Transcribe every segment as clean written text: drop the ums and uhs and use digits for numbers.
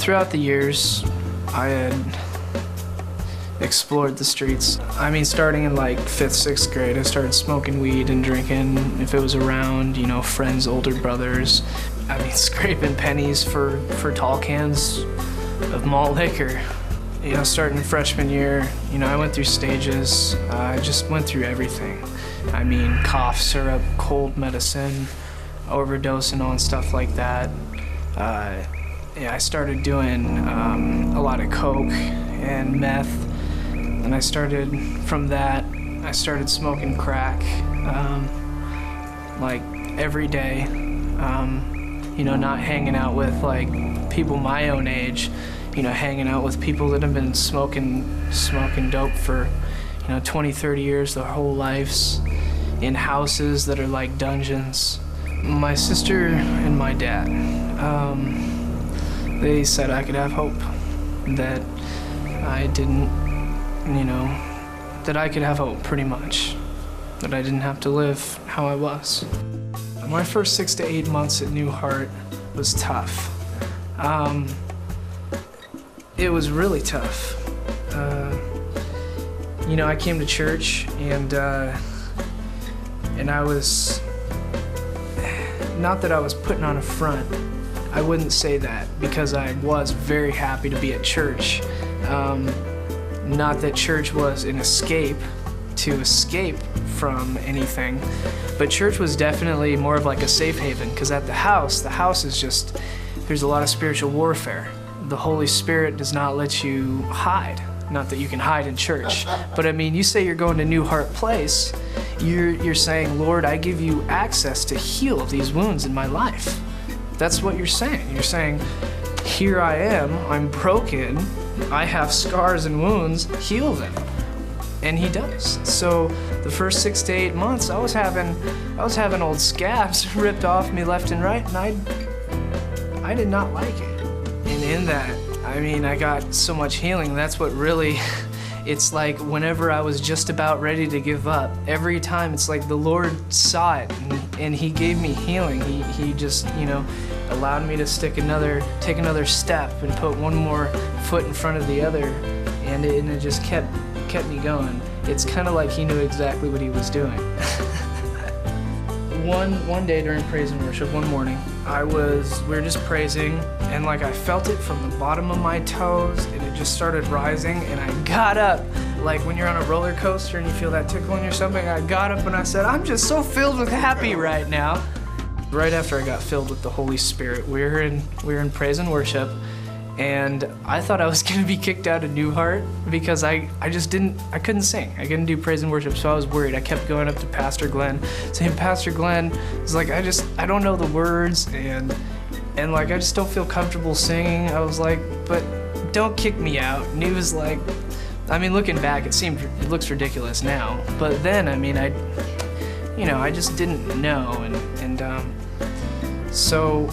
Throughout the years, I had explored the streets. I mean, starting in like 5th, 6th grade, I started smoking weed and drinking if it was around, you know, friends, older brothers. I mean, scraping pennies for tall cans of malt liquor. You know, starting freshman year, you know, I went through stages. I just went through everything. I mean, cough syrup, cold medicine, overdosing on stuff like that. Yeah, I started doing a lot of coke and meth, and from that, I started smoking crack, like every day. You know, not hanging out with like people my own age, you know, hanging out with people that have been smoking dope for, you know, 20, 30 years, their whole lives, in houses that are like dungeons. My sister and my dad, they said I could have hope, that I didn't, you know, that I could have hope pretty much, that I didn't have to live how I was. My first 6 to 8 months at New Heart was tough. It was really tough. You know, I came to church and I was, not that I was putting on a front, I wouldn't say that, because I was very happy to be at church. Not that church was an escape from anything, but church was definitely more of like a safe haven, because at the house is just, there's a lot of spiritual warfare. The Holy Spirit does not let you hide. Not that you can hide in church, but I mean, you say you're going to New Heart Place, you're saying, Lord, I give you access to heal these wounds in my life. That's what you're saying. You're saying, here I am, I'm broken, I have scars and wounds, heal them. And he does. So the first 6 to 8 months, I was having old scabs ripped off me left and right, and I did not like it. And in that, I mean, I got so much healing. That's what really, it's like whenever I was just about ready to give up, every time it's like the Lord saw it and he gave me healing. He just, you know, allowed me to take another step and put one more foot in front of the other, and it just kept me going. It's kind of like he knew exactly what he was doing. One day during praise and worship, one morning, we were just praising, and like I felt it from the bottom of my toes, and it just started rising, and I got up, like when you're on a roller coaster and you feel that tickle in your stomach. I got up and I said, I'm just so filled with happy right now. Right after I got filled with the Holy Spirit, we were in praise and worship, and I thought I was gonna be kicked out of New Heart because I couldn't sing. I couldn't do praise and worship, so I was worried. I kept going up to Pastor Glenn, saying, Pastor Glenn, was like, I don't know the words, and like, I just don't feel comfortable singing. I was like, but don't kick me out. And he was like, I mean, looking back, it looks ridiculous now, but then, I mean, I just didn't know, and so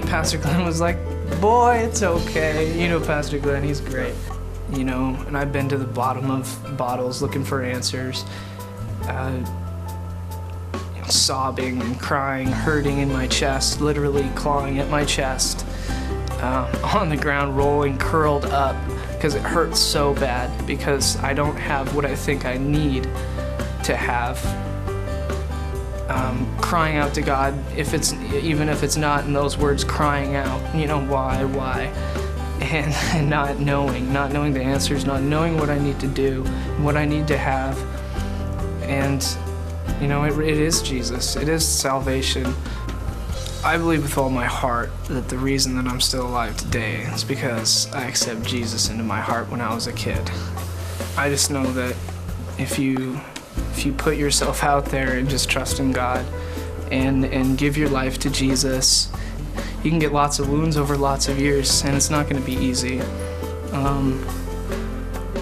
Pastor Glenn was like, boy, it's okay. You know Pastor Glenn, he's great. You know, and I've been to the bottom of bottles looking for answers, sobbing and crying, hurting in my chest, literally clawing at my chest, on the ground, rolling, curled up, because it hurts so bad, because I don't have what I think I need to have. Crying out to God, even if it's not in those words, crying out, you know, why, and not knowing the answers, not knowing what I need to do, what I need to have, and you know, it is Jesus, it is salvation. I believe with all my heart that the reason that I'm still alive today is because I accepted Jesus into my heart when I was a kid. I just know that if you put yourself out there and just trust in God and give your life to Jesus, you can get lots of wounds over lots of years, and it's not going to be easy. I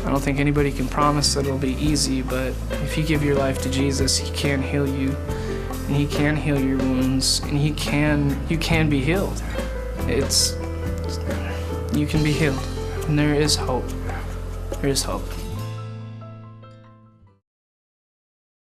don't think anybody can promise that it'll be easy, but if you give your life to Jesus, he can heal you, and he can heal your wounds, and you can be healed. You can be healed, and there is hope. There is hope.